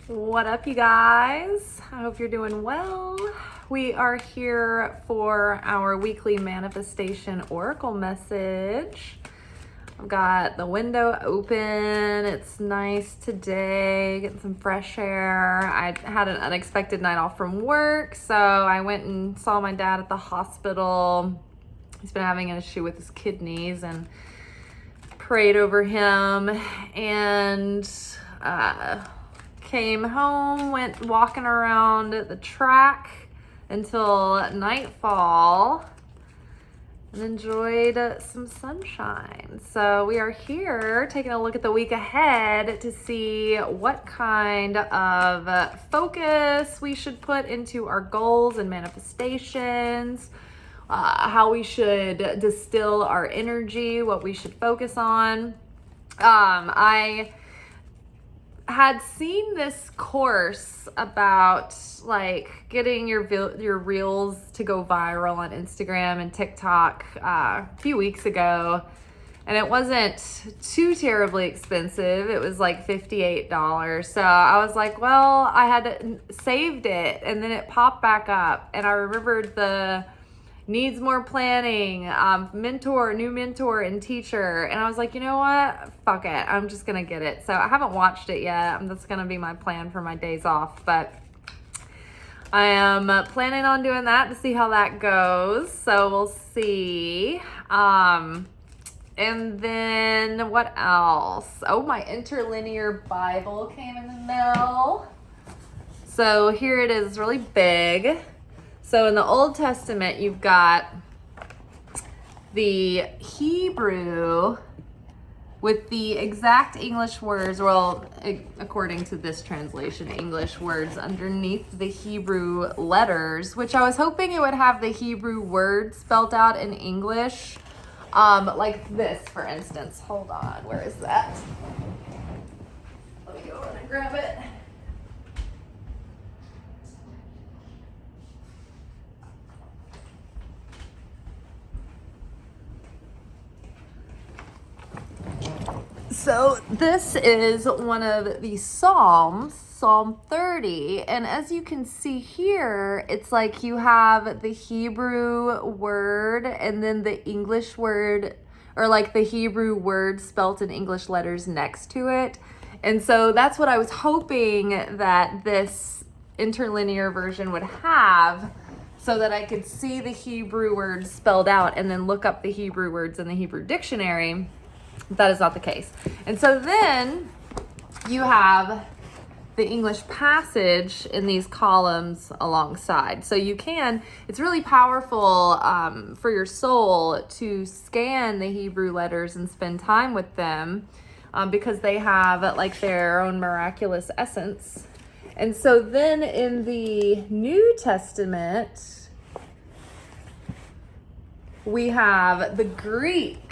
What up, you guys? I hope you're doing well. We are here for our weekly manifestation oracle message. I've got the window open. It's nice today, getting some fresh air. I had an unexpected night off from work, so I went and saw my dad at the hospital. He's been having an issue with his kidneys and prayed over him and came home, went walking around the track until nightfall and enjoyed some sunshine. So we are here taking a look at the week ahead to see what kind of focus we should put into our goals and manifestations, how we should distill our energy, what we should focus on. I had seen this course about like getting your reels to go viral on Instagram and TikTok a few weeks ago, and it wasn't too terribly expensive. It was like $58. So I was like, well, I had saved it, and then it popped back up, and I remembered the needs more planning, new mentor and teacher. And I was like, you know what? Fuck it. I'm just going to get it. So I haven't watched it yet. That's going to be my plan for my days off. But I am planning on doing that to see how that goes. So we'll see. And then what else? Oh, my interlinear Bible came in the mail. So here it is, really big. So in the Old Testament, you've got the Hebrew with the exact English words, well, according to this translation, English words underneath the Hebrew letters, which I was hoping it would have the Hebrew words spelled out in English, like this, for instance. Hold on, where is that? Let me go over and grab it. So this is one of the Psalms, Psalm 30. And as you can see here, it's like you have the Hebrew word and then the English word, or like the Hebrew word spelt in English letters next to it. And so that's what I was hoping that this interlinear version would have, so that I could see the Hebrew words spelled out and then look up the Hebrew words in the Hebrew dictionary. That is not the case. And so then you have the English passage in these columns alongside. So you can, it's really powerful for your soul to scan the Hebrew letters and spend time with them because they have like their own miraculous essence. And so then in the New Testament, we have the Greek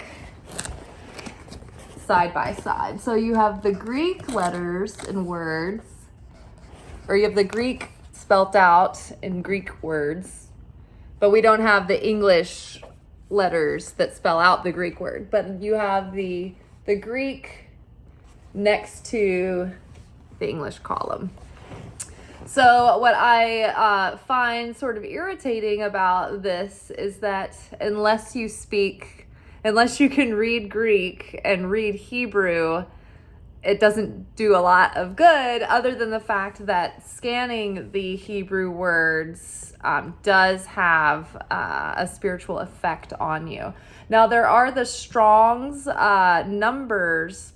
side by side. So you have the Greek letters and words, or you have the Greek spelt out in Greek words, but we don't have the English letters that spell out the Greek word, but you have the Greek next to the English column. So what I find sort of irritating about this is that unless you can read Greek and read Hebrew, it doesn't do a lot of good, other than the fact that scanning the Hebrew words does have a spiritual effect on you. Now, there are the Strong's numbers,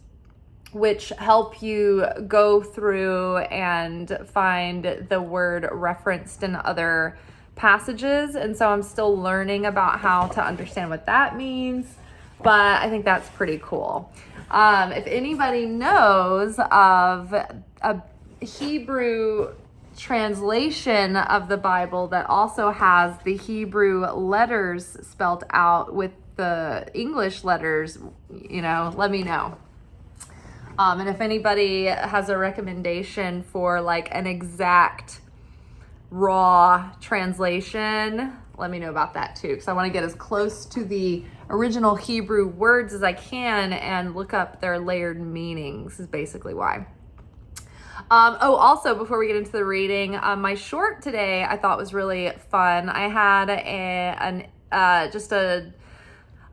which help you go through and find the word referenced in other passages. And so I'm still learning about how to understand what that means, but I think that's pretty cool. If anybody knows of a Hebrew translation of the Bible that also has the Hebrew letters spelled out with the English letters, let me know. And if anybody has a recommendation for like an exact raw translation, let me know about that too, because I want to get as close to the original Hebrew words as I can and look up their layered meanings is basically why. Also, before we get into the reading, my short today I thought was really fun. I had I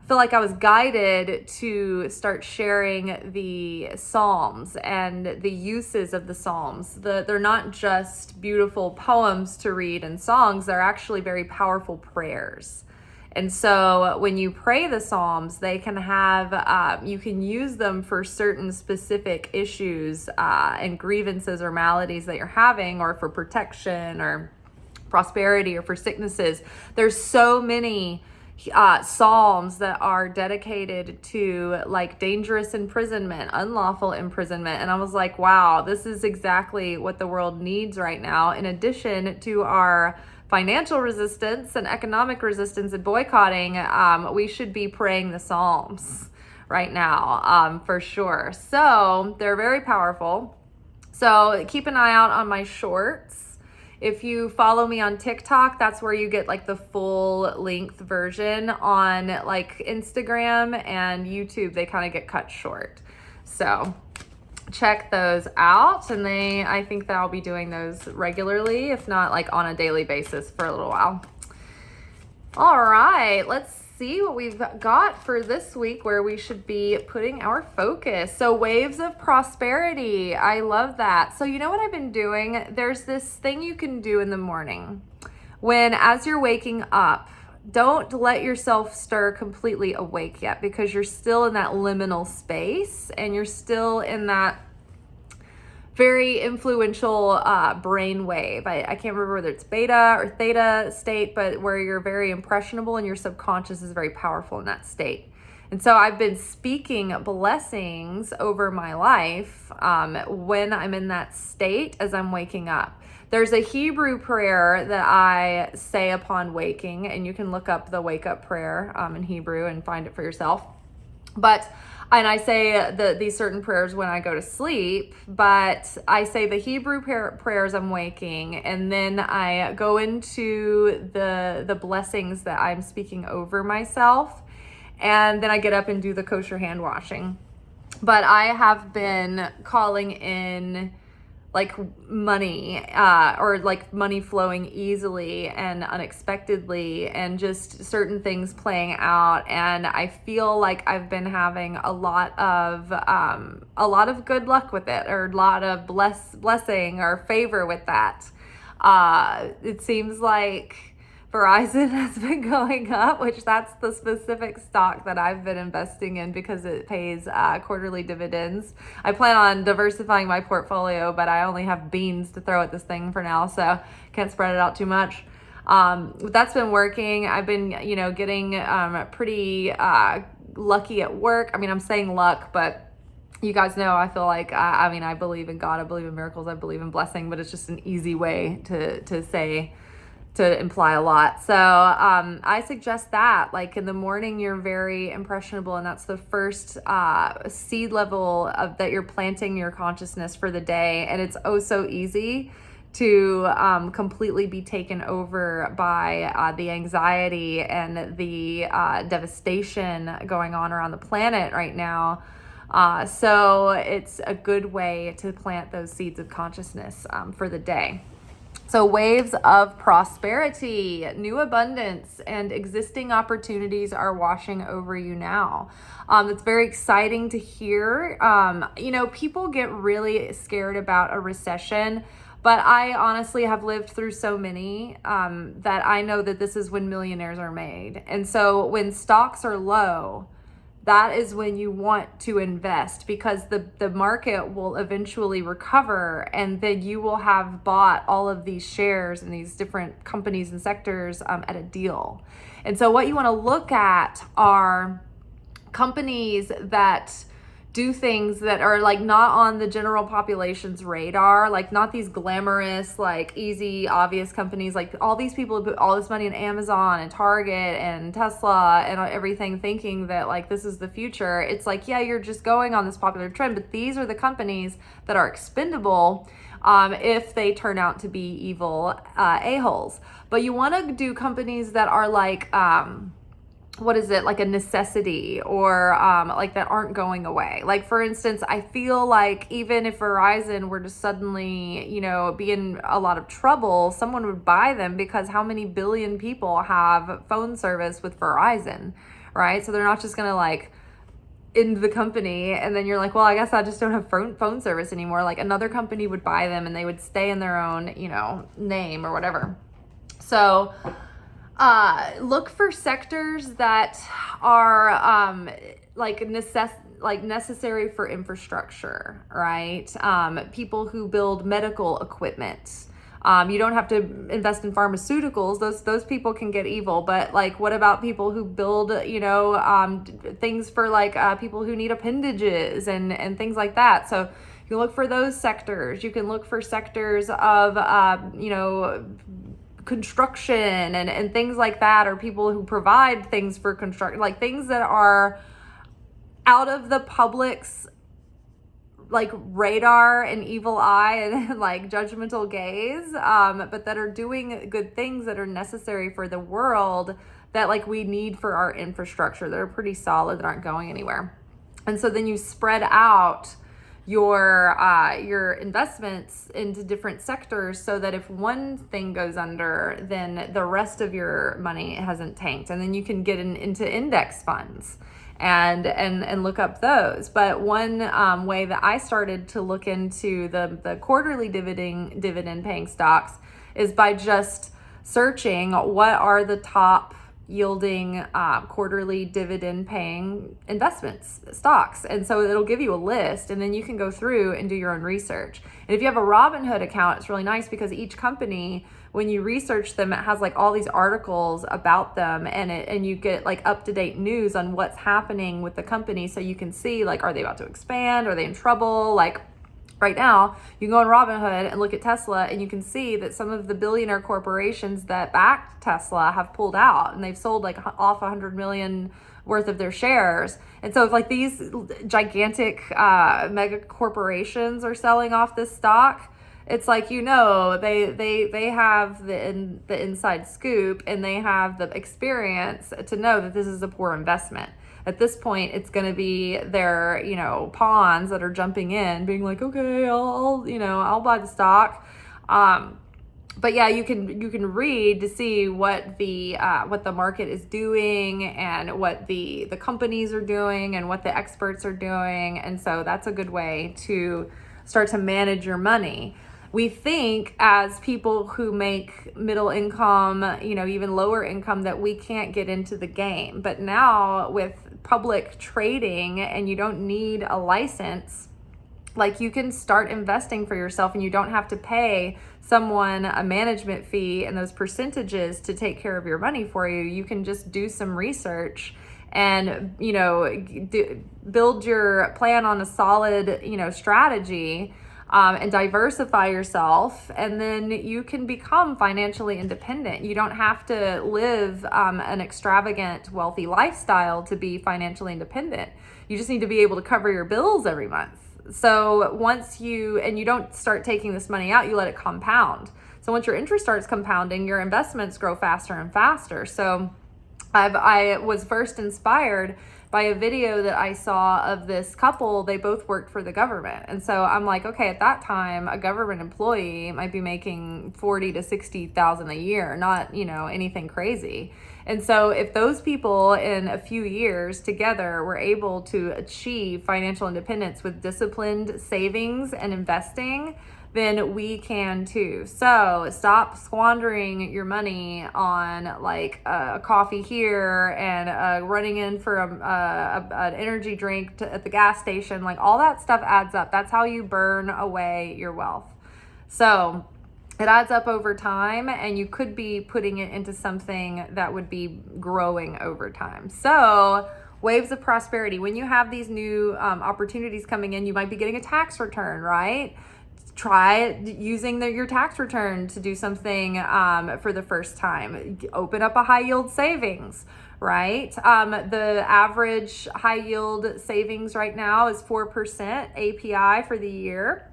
feel like I was guided to start sharing the Psalms and the uses of the Psalms. They're not just beautiful poems to read and songs, they're actually very powerful prayers. And so when you pray the Psalms, they can have, you can use them for certain specific issues and grievances or maladies that you're having, or for protection or prosperity or for sicknesses. There's so many Psalms that are dedicated to like dangerous imprisonment, unlawful imprisonment. And I was like, wow, this is exactly what the world needs right now. In addition to our financial resistance and economic resistance and boycotting, we should be praying the Psalms right now, for sure. So they're very powerful. So keep an eye out on my shorts. If you follow me on TikTok, that's where you get like the full length version. On like Instagram and YouTube, they kind of get cut short. So check those out. And I think that I'll be doing those regularly, if not like on a daily basis for a little while. All right, let's see what we've got for this week, where we should be putting our focus. So waves of prosperity. I love that. So you know what I've been doing? There's this thing you can do in the morning when, as you're waking up, don't let yourself stir completely awake yet, because you're still in that liminal space and you're still in that very influential brain wave. I can't remember whether it's beta or theta state, but where you're very impressionable and your subconscious is very powerful in that state. And so I've been speaking blessings over my life when I'm in that state as I'm waking up. There's a Hebrew prayer that I say upon waking, and you can look up the wake up prayer in Hebrew and find it for yourself. And I say these certain prayers when I go to sleep, but I say the Hebrew prayers I'm waking, and then I go into the blessings that I'm speaking over myself, and then I get up and do the kosher hand washing. But I have been calling in like money or like money flowing easily and unexpectedly, and just certain things playing out. And I feel like I've been having a lot of good luck with it, or a lot of blessing or favor with that. It seems like Verizon has been going up, which that's the specific stock that I've been investing in because it pays quarterly dividends. I plan on diversifying my portfolio, but I only have beans to throw at this thing for now, so can't spread it out too much. That's been working. I've been, getting pretty lucky at work. I mean, I'm saying luck, but you guys know I feel like, I believe in God, I believe in miracles, I believe in blessing, but it's just an easy way to say, to imply a lot. So I suggest that, like, in the morning, you're very impressionable, and that's the first seed level that you're planting your consciousness for the day. And it's oh so easy to completely be taken over by the anxiety and the devastation going on around the planet right now. So it's a good way to plant those seeds of consciousness for the day. So waves of prosperity, new abundance, and existing opportunities are washing over you now. It's very exciting to hear. People get really scared about a recession, but I honestly have lived through so many that I know that this is when millionaires are made. And so when stocks are low, that is when you want to invest, because the market will eventually recover, and then you will have bought all of these shares in these different companies and sectors at a deal. And so what you want to look at are companies that do things that are like not on the general population's radar, like not these glamorous, like easy, obvious companies. Like all these people put all this money in Amazon and Target and Tesla and everything, thinking that like this is the future. It's like, yeah, you're just going on this popular trend, but these are the companies that are expendable if they turn out to be evil a-holes. But you want to do companies that are like what is it, like a necessity, or like that aren't going away. Like, for instance, I feel like even if Verizon were to suddenly, be in a lot of trouble, someone would buy them, because how many billion people have phone service with Verizon, right? So they're not just going to like end the company and then you're like, well, I guess I just don't have phone service anymore. Like, another company would buy them and they would stay in their own, name or whatever. So look for sectors that are necessary for infrastructure, right? People who build medical equipment. You don't have to invest in pharmaceuticals. Those people can get evil. But like, what about people who build, things for like people who need appendages and things like that? So you can look for those sectors. You can look for sectors of, construction and things like that, or people who provide things for construction, like things that are out of the public's like radar and evil eye and like judgmental gaze, but that are doing good things that are necessary for the world, that like we need for our infrastructure, that are pretty solid, that aren't going anywhere. And so then you spread out your investments into different sectors, so that if one thing goes under, then the rest of your money hasn't tanked. And then you can get into index funds and look up those. But one way that I started to look into the quarterly dividend paying stocks is by just searching what are the top yielding quarterly dividend paying investments, stocks. And so it'll give you a list, and then you can go through and do your own research. And if you have a Robinhood account, it's really nice, because each company, when you research them, it has like all these articles about them, and you get like up-to-date news on what's happening with the company. So you can see like, are they about to expand? Are they in trouble? Like, right now, you can go on Robinhood and look at Tesla, and you can see that some of the billionaire corporations that backed Tesla have pulled out, and they've sold like off 100 million worth of their shares. And so if like these gigantic mega corporations are selling off this stock, it's like, they have the inside scoop, and they have the experience to know that this is a poor investment. At this point, it's going to be their, pawns that are jumping in, being like, okay, I'll buy the stock. But yeah, you can read to see what the market is doing, and what the companies are doing, and what the experts are doing. And so that's a good way to start to manage your money. We think as people who make middle income, even lower income, that we can't get into the game. But now with public trading, and you don't need a license, like you can start investing for yourself, and you don't have to pay someone a management fee and those percentages to take care of your money for you. You can just do some research and, build your plan on a solid, strategy. And diversify yourself, and then you can become financially independent. You don't have to live an extravagant, wealthy lifestyle to be financially independent. You just need to be able to cover your bills every month. So once you don't start taking this money out, you let it compound. So once your interest starts compounding, your investments grow faster and faster. So I was first inspired by a video that I saw of this couple. They both worked for the government. And so I'm like, okay, at that time, a government employee might be making 40 to 60,000 a year, not, anything crazy. And so if those people in a few years together were able to achieve financial independence with disciplined savings and investing, then we can too. So stop squandering your money on like a coffee here and running in for an energy drink at the gas station. Like, all that stuff adds up. That's how you burn away your wealth. So it adds up over time, and you could be putting it into something that would be growing over time. So waves of prosperity. When you have these new opportunities coming in, you might be getting a tax return, right? Try using your tax return to do something for the first time. Open up a high yield savings, right? The average high yield savings right now is 4% API for the year.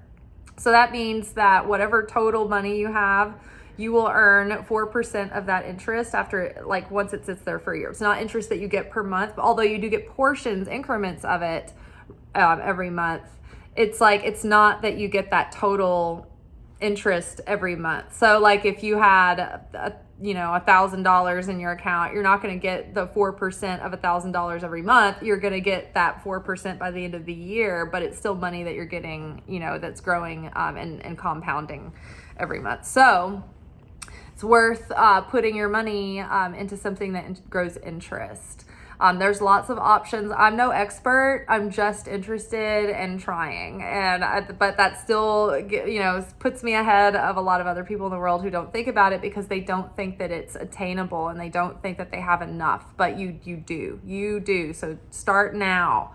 So that means that whatever total money you have, you will earn 4% of that interest after, like, once it sits there for a year. It's not interest that you get per month, but although you do get portions, increments of it every month, it's like, it's not that you get that total interest every month. So like if you had $1,000 in your account, you're not going to get the 4% of $1,000 every month. You're going to get that 4% by the end of the year, but it's still money that you're getting, that's growing and compounding every month. So it's worth putting your money into something that grows interest. There's lots of options. I'm no expert. I'm just interested in trying. But that still, puts me ahead of a lot of other people in the world who don't think about it because they don't think that it's attainable and they don't think that they have enough. But you do. So start now.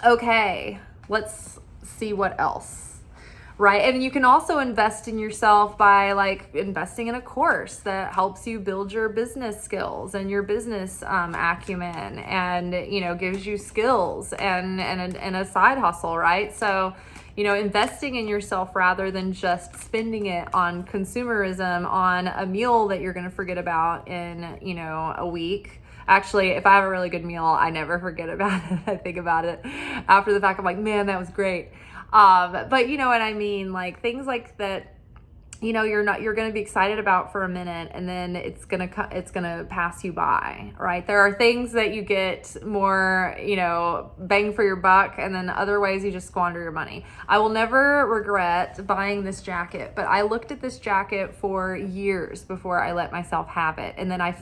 Okay, let's see what else. Right. And you can also invest in yourself by like investing in a course that helps you build your business skills and your business acumen and, gives you skills and a side hustle. Right. So, investing in yourself rather than just spending it on consumerism on a meal that you're going to forget about in, a week. Actually, if I have a really good meal, I never forget about it. I think about it after the fact. I'm like, man, that was great. But you know what I mean? Like things like that, you're going to be excited about for a minute and then it's going to pass you by, right? There are things that you get more, bang for your buck, and then other ways you just squander your money. I will never regret buying this jacket, but I looked at this jacket for years before I let myself have it. And then I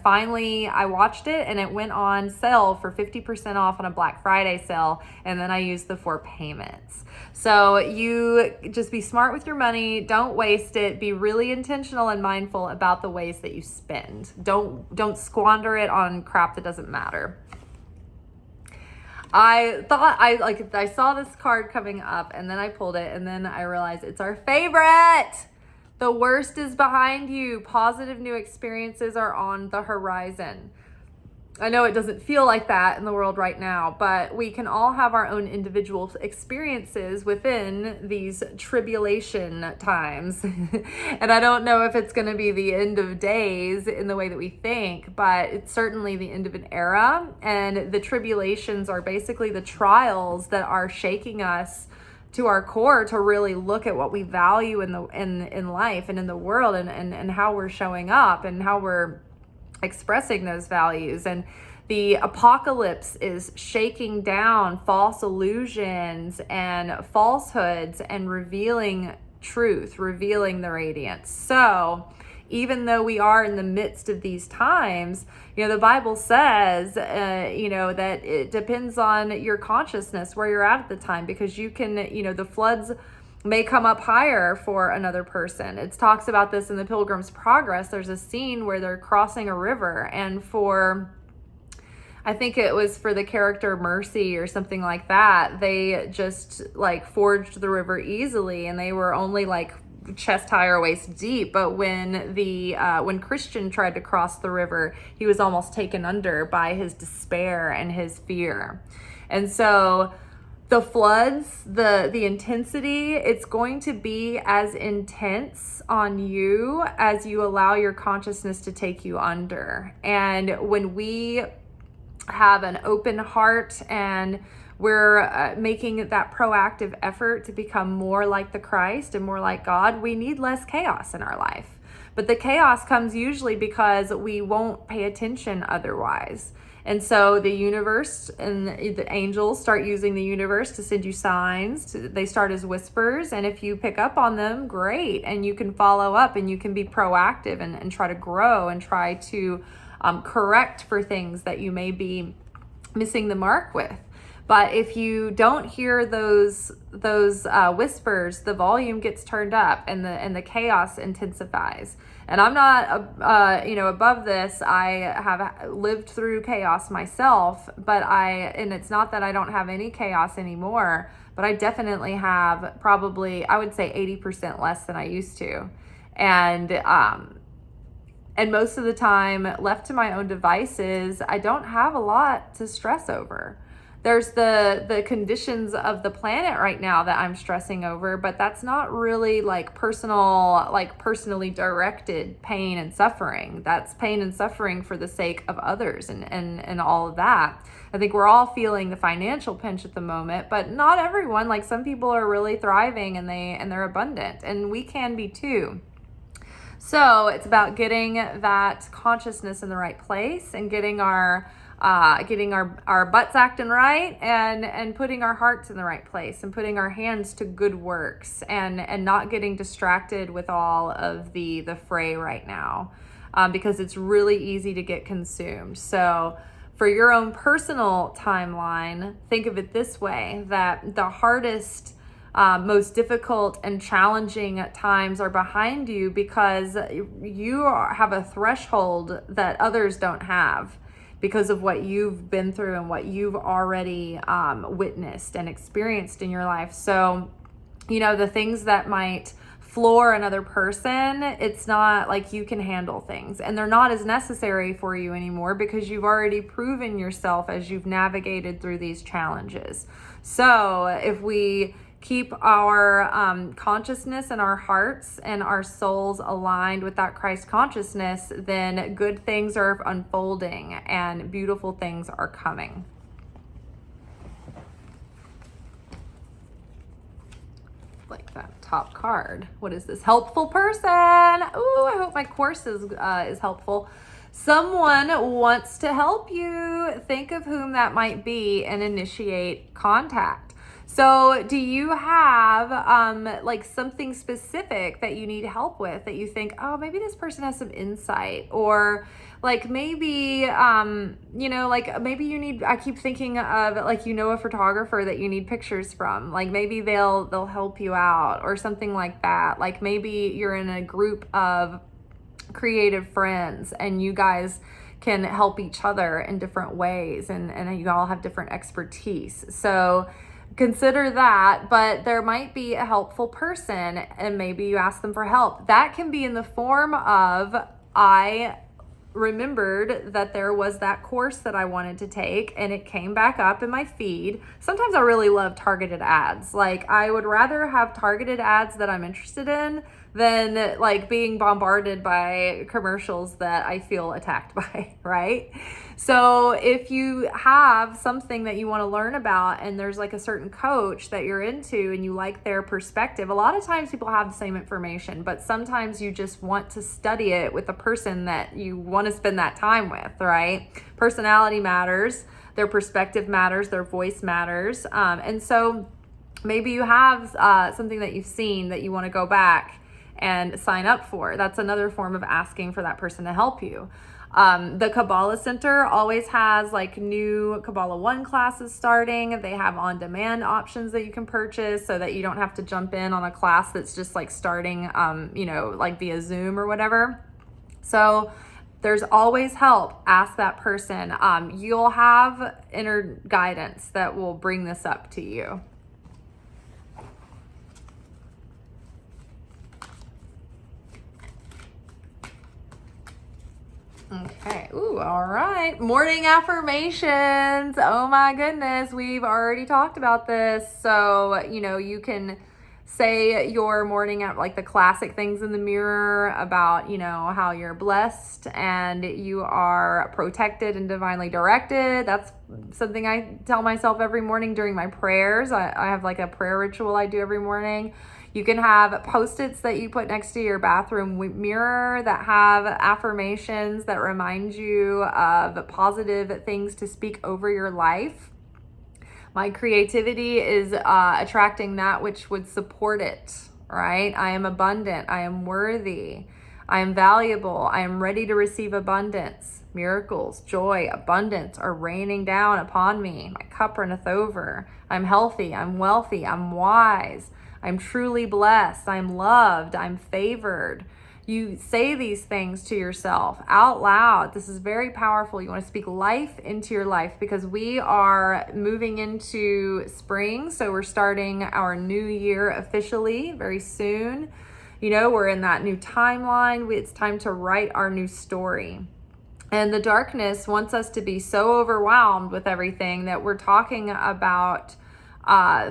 watched it and it went on sale for 50% off on a Black Friday sale. And then I used the 4 payments. So you just be smart with your money. Don't waste it. Be really intentional and mindful about the ways that you spend. Don't squander it on crap that doesn't matter. I thought I saw this card coming up and then I pulled it and then I realized it's our favorite. The worst is behind you. Positive new experiences are on the horizon. I know it doesn't feel like that in the world right now, but we can all have our own individual experiences within these tribulation times. And I don't know if it's going to be the end of days in the way that we think, but it's certainly the end of an era. And the tribulations are basically the trials that are shaking us to our core to really look at what we value in life and in the world and how we're showing up and how we're expressing those values. And the apocalypse is shaking down false illusions and falsehoods and revealing truth, revealing the radiance. So even though we are in the midst of these times, the Bible says, that it depends on your consciousness where you're at the time, because you can, the floods may come up higher for another person. It talks about this in the Pilgrim's Progress. There's a scene where they're crossing a river, and I think it was for the character Mercy or something like that, they just like forged the river easily and they were only like chest high or waist deep. But when Christian tried to cross the river, he was almost taken under by his despair and his fear. And so the floods, the intensity, it's going to be as intense on you as you allow your consciousness to take you under. And when we have an open heart and we're making that proactive effort to become more like the Christ and more like God, we need less chaos in our life. But the chaos comes usually because we won't pay attention otherwise. And so the universe and the angels start using the universe to send you signs. They start as whispers. And if you pick up on them, great. And you can follow up and you can be proactive and try to grow and try to correct for things that you may be missing the mark with. But if you don't hear those whispers, the volume gets turned up and the chaos intensifies. And I'm not, above this. I have lived through chaos myself, and it's not that I don't have any chaos anymore, but I definitely have probably, I would say 80% less than I used to. And most of the time, left to my own devices, I don't have a lot to stress over. there's the conditions of the planet right now that I'm stressing over, but that's not really like personally directed pain and suffering. That's pain and suffering for the sake of others and all of that. I think we're all feeling the financial pinch at the moment, but not everyone. Like some people are really thriving and they're abundant, and we can be too. So it's about getting that consciousness in the right place and getting our butts acting right and putting our hearts in the right place and putting our hands to good works and not getting distracted with all of the fray right now, because it's really easy to get consumed. So for your own personal timeline, think of it this way, that the hardest, most difficult and challenging times are behind you because you have a threshold that others don't have, because of what you've been through and what you've already witnessed and experienced in your life. So, the things that might floor another person, it's not like you can handle things, and they're not as necessary for you anymore because you've already proven yourself as you've navigated through these challenges. So if we keep our consciousness and our hearts and our souls aligned with that Christ consciousness, then good things are unfolding and beautiful things are coming. Like that top card. What is this? Helpful person. Ooh, I hope my course is helpful. Someone wants to help you. Think of whom that might be and initiate contact. So do you have like something specific that you need help with that you think, oh, maybe this person has some insight, or like maybe, like maybe you need, I keep thinking of like, a photographer that you need pictures from, like maybe they'll help you out or something like that. Like maybe you're in a group of creative friends and you guys can help each other in different ways and you all have different expertise. So consider that, but there might be a helpful person and maybe you ask them for help. That can be in the form of, I remembered that there was that course that I wanted to take and it came back up in my feed. Sometimes I really love targeted ads. Like I would rather have targeted ads that I'm interested in than like being bombarded by commercials that I feel attacked by, right? So if you have something that you want to learn about and there's like a certain coach that you're into and you like their perspective, a lot of times people have the same information, but sometimes you just want to study it with the person that you want to spend that time with, right? Personality matters, their perspective matters, their voice matters. And so maybe you have something that you've seen that you want to go back and sign up for. That's another form of asking for that person to help you. The Kabbalah Center always has like new Kabbalah 1 classes starting. They have on-demand options that you can purchase so that you don't have to jump in on a class that's just like starting, like via Zoom or whatever. So there's always help. Ask that person. You'll have inner guidance that will bring this up to you. Okay. Ooh, all right. Morning affirmations. Oh my goodness. We've already talked about this. So, you can say your morning, like the classic things in the mirror about, how you're blessed and you are protected and divinely directed. That's something I tell myself every morning during my prayers. I have like a prayer ritual I do every morning. You can have Post-its that you put next to your bathroom mirror that have affirmations that remind you of positive things to speak over your life. My creativity is attracting that which would support it, right? I am abundant. I am worthy. I am valuable. I am ready to receive abundance. Miracles, joy, abundance are raining down upon me. My cup runneth over. I'm healthy. I'm wealthy. I'm wise. I'm truly blessed. I'm loved. I'm favored. You say these things to yourself out loud. This is very powerful. You want to speak life into your life because we are moving into spring. So we're starting our new year officially very soon. We're in that new timeline. It's time to write our new story. And the darkness wants us to be so overwhelmed with everything that we're talking about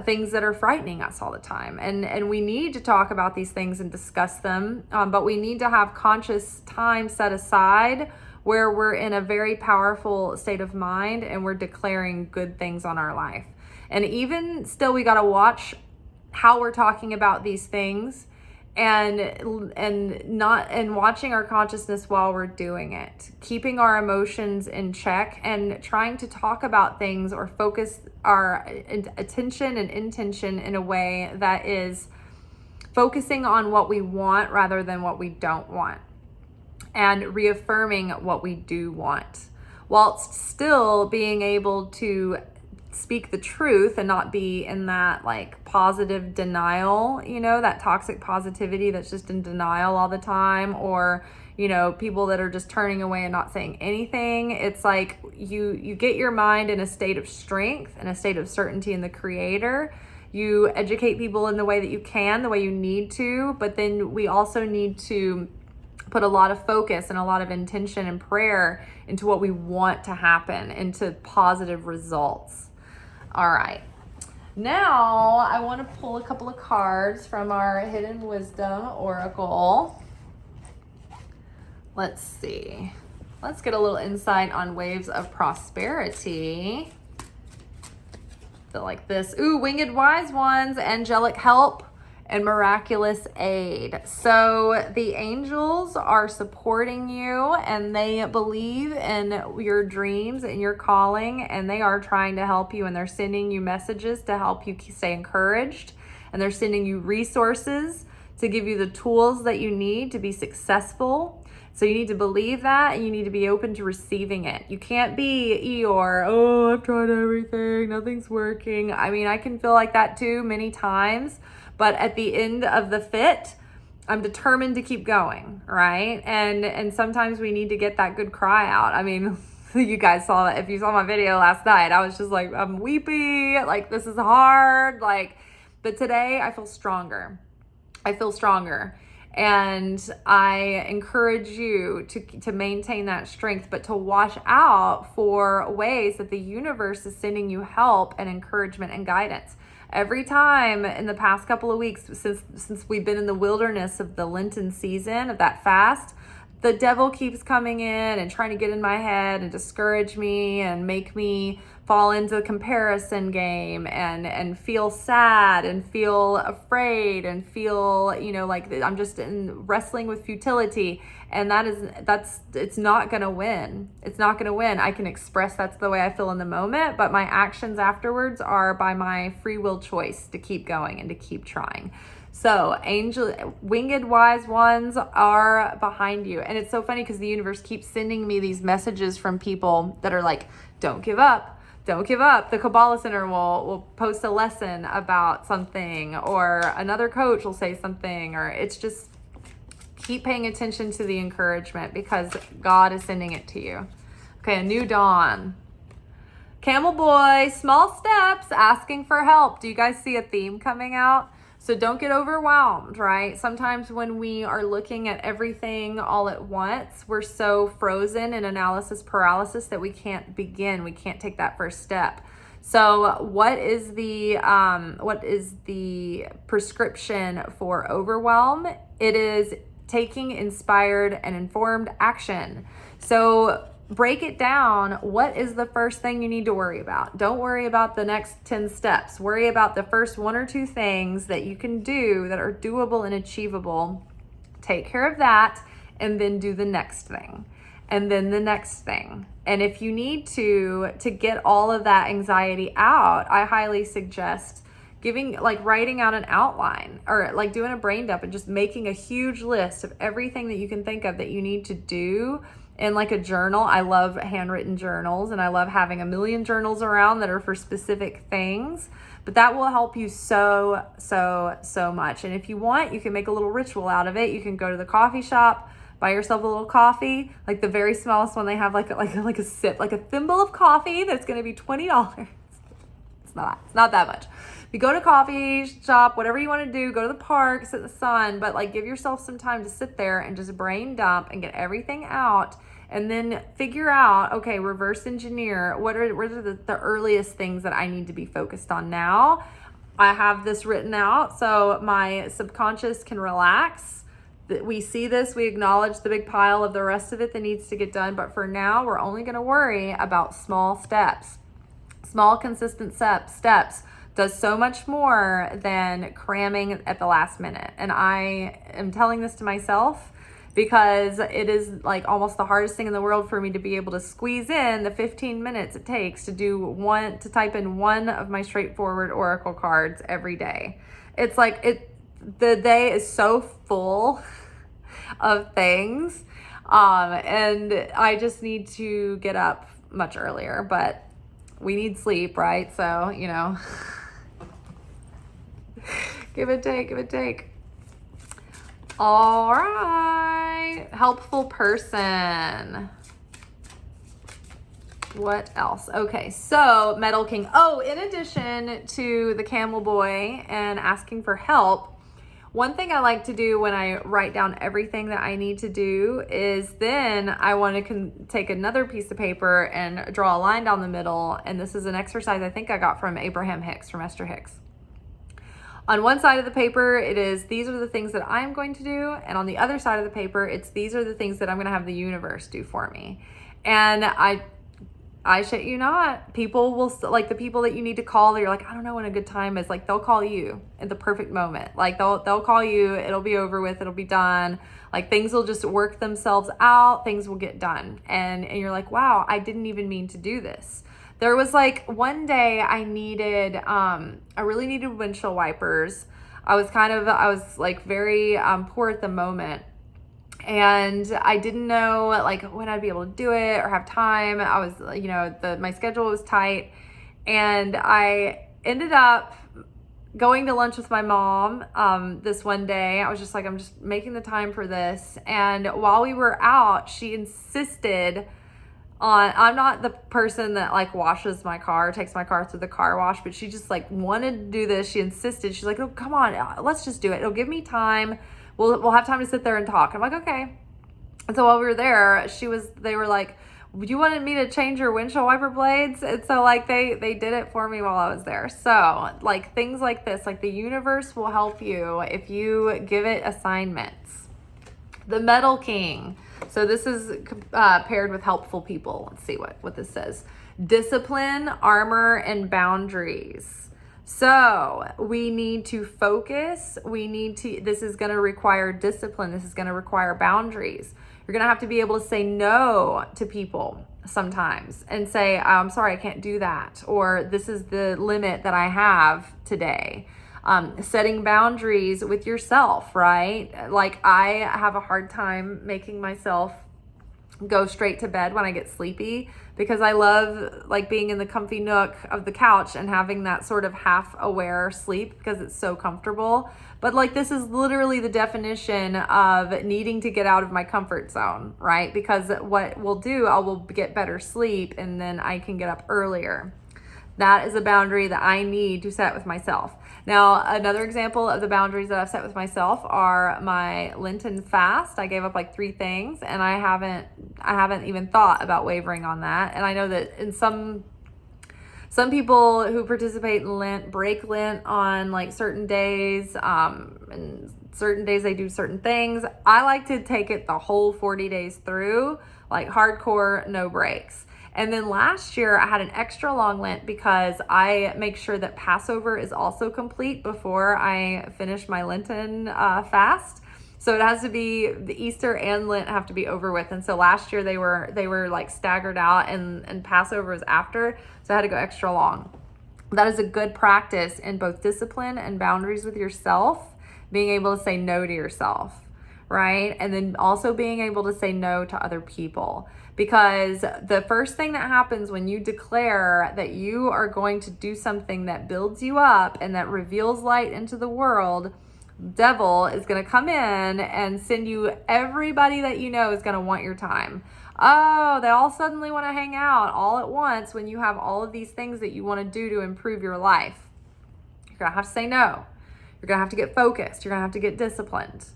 things that are frightening us all the time. And we need to talk about these things and discuss them, but we need to have conscious time set aside where we're in a very powerful state of mind and we're declaring good things on our life. And even still, we got to watch how we're talking about these things and watching our consciousness while we're doing it, keeping our emotions in check and trying to talk about things or focus our attention and intention in a way that is focusing on what we want rather than what we don't want, and reaffirming what we do want, whilst still being able to speak the truth and not be in that like positive denial, that toxic positivity that's just in denial all the time, or people that are just turning away and not saying anything. It's like you get your mind in a state of strength and a state of certainty in the Creator. You educate people in the way that you can, the way you need to, but then we also need to put a lot of focus and a lot of intention and prayer into what we want to happen, into positive results. All right. Now I want to pull a couple of cards from our Hidden Wisdom Oracle. Let's see. Let's get a little insight on waves of prosperity. So like this. Ooh, winged wise ones, angelic help, and miraculous aid. So the angels are supporting you and they believe in your dreams and your calling, and they are trying to help you, and they're sending you messages to help you stay encouraged, and they're sending you resources to give you the tools that you need to be successful. So you need to believe that, and you need to be open to receiving it. You can't be Eeyore, oh, I've tried everything, nothing's working. I mean, I can feel like that too many times. But at the end of the fit, I'm determined to keep going, right? And sometimes we need to get that good cry out. I mean, you guys saw that. If you saw my video last night, I was just like, I'm weepy. Like, this is hard. But today I feel stronger. And I encourage you to maintain that strength, but to watch out for ways that the universe is sending you help and encouragement and guidance. Every time in the past couple of weeks, since we've been in the wilderness of the Lenten season, of that fast, the devil keeps coming in and trying to get in my head and discourage me and make me fall into the comparison game and feel sad and feel afraid and feel, like I'm just wrestling with futility. And it's not going to win. It's not going to win. I can express that's the way I feel in the moment, but my actions afterwards are by my free will choice to keep going and to keep trying. So winged wise ones are behind you. And it's so funny because the universe keeps sending me these messages from people that are like, don't give up. Don't give up. The Kabbalah Center will post a lesson about something, or another coach will say something, or it's just keep paying attention to the encouragement because God is sending it to you. Okay, a new dawn. Camel boy, small steps, asking for help. Do you guys see a theme coming out? So don't get overwhelmed, right? Sometimes when we are looking at everything all at once, we're so frozen in analysis paralysis that we can't begin. We can't take that first step. So what is the prescription for overwhelm? It is taking inspired and informed action. So break it down. What is the first thing you need to worry about? Don't worry about the next 10 steps. Worry about the first 1 or 2 things that you can do that are doable and achievable. Take care of that, and then do the next thing, and then the next thing. And if you need to get all of that anxiety out, I highly suggest writing out an outline, or like doing a brain dump and just making a huge list of everything that you can think of that you need to do in like a journal. I love handwritten journals, and I love having a million journals around that are for specific things, but that will help you so much. And if you want, you can make a little ritual out of it. You can go to the coffee shop, buy yourself a little coffee, like the very smallest one they have, like a sip, like a thimble of coffee that's going to be $20. It's not that much. You go to coffee shop, whatever you want to do, go to the park, sit in the sun, but like give yourself some time to sit there and just brain dump and get everything out and then figure out, okay, reverse engineer, what are the earliest things that I need to be focused on now. I have this written out so my subconscious can relax. We see this, we acknowledge the big pile of the rest of it that needs to get done, but for now, we're only going to worry about small steps. Small, consistent steps does so much more than cramming at the last minute. And I am telling this to myself because it is like almost the hardest thing in the world for me to be able to squeeze in the 15 minutes it takes to type in one of my straightforward Oracle cards every day. It's like the day is so full of things. And I just need to get up much earlier, but we need sleep, right? So, give it take. All right. Helpful person. What else? Okay, so Metal King. Oh, in addition to the camel boy and asking for help, one thing I like to do when I write down everything that I need to do is then I want to take another piece of paper and draw a line down the middle. And this is an exercise I think I got from Abraham Hicks, from Esther Hicks. On one side of the paper, it is, these are the things that I'm going to do. And on the other side of the paper, it's, these are the things that I'm going to have the universe do for me. And I shit you not, people will, like the people that you need to call, you're like, I don't know when a good time is, like they'll call you at the perfect moment. Like they'll call you, it'll be over with, it'll be done. Like things will just work themselves out, things will get done. And you're like, wow, I didn't even mean to do this. There was like one day I really needed windshield wipers. I was like very poor at the moment. And I didn't know like when I'd be able to do it or have time. I was, my schedule was tight, and I ended up going to lunch with my mom this one day. I was just like, I'm just making the time for this. And while we were out, she insisted on, I'm not the person that like washes my car, takes my car through the car wash, but she just like wanted to do this. She insisted. She's like, oh, come on, let's just do it. It'll give me time. We'll have time to sit there and talk. I'm like, okay. And so while we were there, they were like, you wanted me to change your windshield wiper blades? And so like they did it for me while I was there. So like things like this, like the universe will help you if you give it assignments. The Metal King. So this is paired with helpful people. Let's see what this says. Discipline, armor, and boundaries. So we need to focus. This is going to require discipline. This is going to require boundaries. You're going to have to be able to say no to people sometimes and say, I'm sorry, I can't do that. Or this is the limit that I have today. Setting boundaries with yourself, right? Like I have a hard time making myself go straight to bed when I get sleepy, because I love like being in the comfy nook of the couch and having that sort of half aware sleep because it's so comfortable. But like this is literally the definition of needing to get out of my comfort zone, right? Because what we'll do, I will get better sleep and then I can get up earlier. That is a boundary that I need to set with myself. Now, another example of the boundaries that I've set with myself are my Lenten fast. I gave up like 3 things, and I haven't even thought about wavering on that. And I know that in some people who participate in Lent break Lent on like certain days, and certain days they do certain things. I like to take it the whole 40 days through, like hardcore, no breaks. And then last year I had an extra long Lent because I make sure that Passover is also complete before I finish my Lenten fast. So it has to be, the Easter and Lent have to be over with. And so last year they were like staggered out, and Passover is after. So I had to go extra long. That is a good practice in both discipline and boundaries with yourself, being able to say no to yourself, right? And then also being able to say no to other people. Because the first thing that happens when you declare that you are going to do something that builds you up and that reveals light into the world, devil is going to come in and send you everybody that you know is going to want your time. Oh, they all suddenly want to hang out all at once when you have all of these things that you want to do to improve your life. You're going to have to say no. You're going to have to get focused. You're going to have to get disciplined.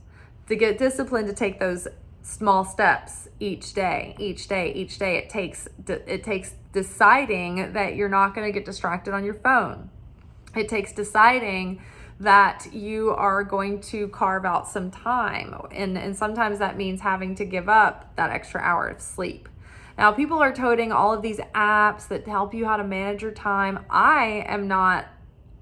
To get disciplined to take those small steps each day. It takes deciding that you're not going to get distracted on your phone. It takes deciding that you are going to carve out some time. And sometimes that means having to give up that extra hour of sleep. Now, people are toting all of these apps that help you how to manage your time. I am not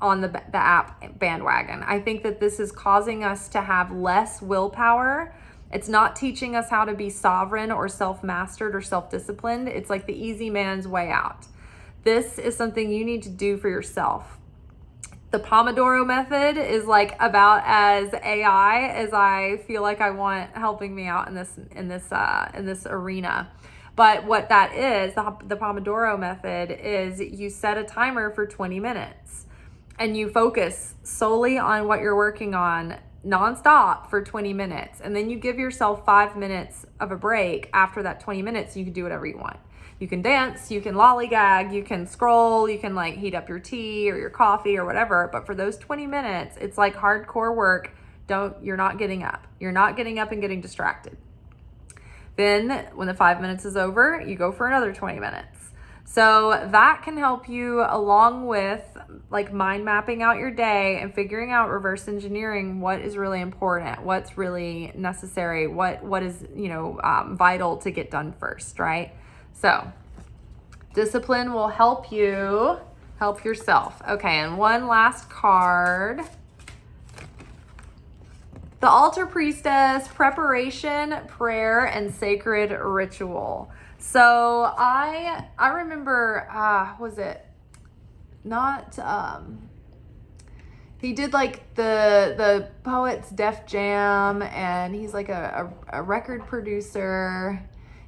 on the app bandwagon. I think that this is causing us to have less willpower. It's not teaching us how to be sovereign or self-mastered or self-disciplined. It's like the easy man's way out. This is something you need to do for yourself. The Pomodoro method is like about as AI as I feel like I want helping me out in this arena. But what that is, the Pomodoro method is you set a timer for 20 minutes and you focus solely on what you're working on nonstop for 20 minutes. And then you give yourself 5 minutes of a break after that 20 minutes. You can do whatever you want. You can dance, you can lollygag, you can scroll, you can like heat up your tea or your coffee or whatever. But for those 20 minutes, it's like hardcore work. You're not getting up. You're not getting up and getting distracted. Then when the 5 minutes is over, you go for another 20 minutes. So that can help you, along with like mind mapping out your day and figuring out, reverse engineering what is really important, what's really necessary, what is, vital to get done first, right? So discipline will help you help yourself. Okay, and one last card. The altar priestess, preparation, prayer, and sacred ritual. So I remember, was it not, he did like the Poets Def Jam, and he's like a record producer.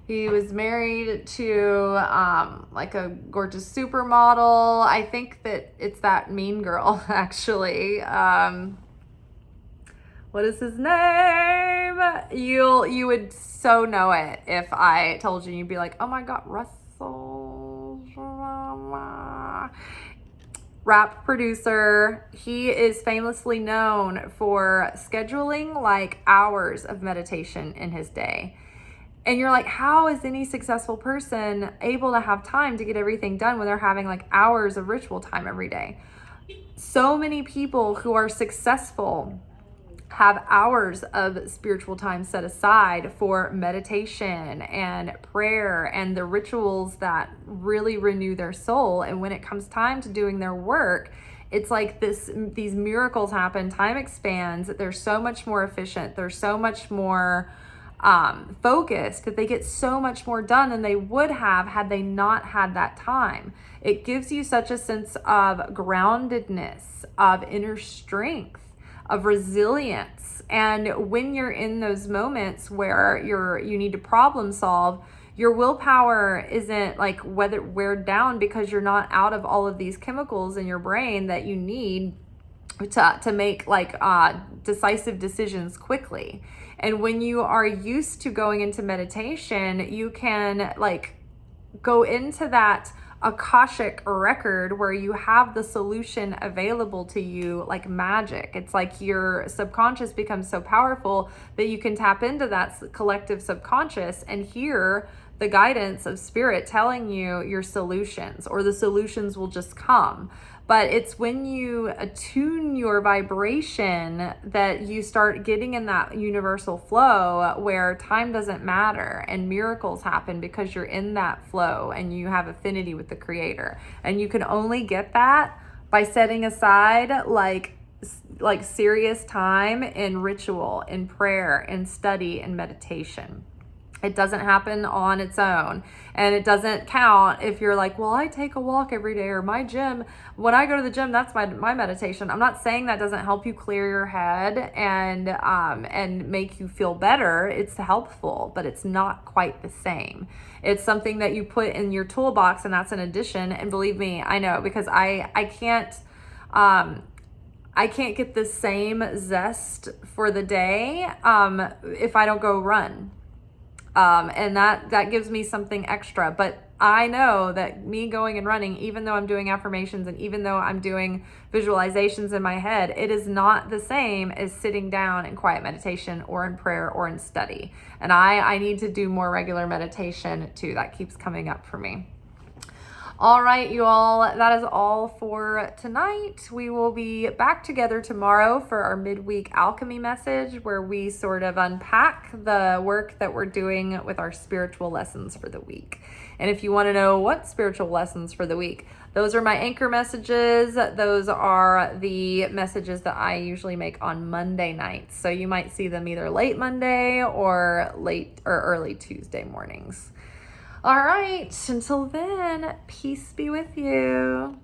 He was married to like a gorgeous supermodel. I think that it's that Mean Girl, actually. What is his name? You would so know it if I told you. You'd be like, oh my God, Russell. Rap producer. He is famously known for scheduling like hours of meditation in his day. And you're like, how is any successful person able to have time to get everything done when they're having like hours of ritual time every day? So many people who are successful have hours of spiritual time set aside for meditation and prayer and the rituals that really renew their soul. And when it comes time to doing their work, it's like these miracles happen, time expands, they're so much more efficient, they're so much more focused, that they get so much more done than they would have had they not had that time. It gives you such a sense of groundedness, of inner strength, of resilience. And when you're in those moments where you need to problem solve, your willpower isn't like weared down because you're not out of all of these chemicals in your brain that you need to make like decisive decisions quickly. And when you are used to going into meditation, you can like go into that Akashic record where you have the solution available to you like magic. It's like your subconscious becomes so powerful that you can tap into that collective subconscious and hear the guidance of spirit telling you your solutions, or the solutions will just come. But it's when you attune your vibration that you start getting in that universal flow where time doesn't matter and miracles happen because you're in that flow and you have affinity with the creator. And you can only get that by setting aside like serious time in ritual, in prayer, in study, and meditation. It doesn't happen on its own. And it doesn't count if you're like, well, I take a walk every day, or my gym, when I go to the gym, that's my meditation. I'm not saying that doesn't help you clear your head and make you feel better. It's helpful, but it's not quite the same. It's something that you put in your toolbox, and that's an addition. And believe me, I know, because I can't get the same zest for the day if I don't go run. And that gives me something extra. But I know that me going and running, even though I'm doing affirmations and even though I'm doing visualizations in my head, it is not the same as sitting down in quiet meditation or in prayer or in study. And I need to do more regular meditation too. That keeps coming up for me. All right, you all, that is all for tonight. We will be back together tomorrow for our midweek alchemy message, where we sort of unpack the work that we're doing with our spiritual lessons for the week. And if you want to know what spiritual lessons for the week, those are my anchor messages. Those are the messages that I usually make on Monday nights. So you might see them either late Monday or late or early Tuesday mornings. All right, until then, peace be with you.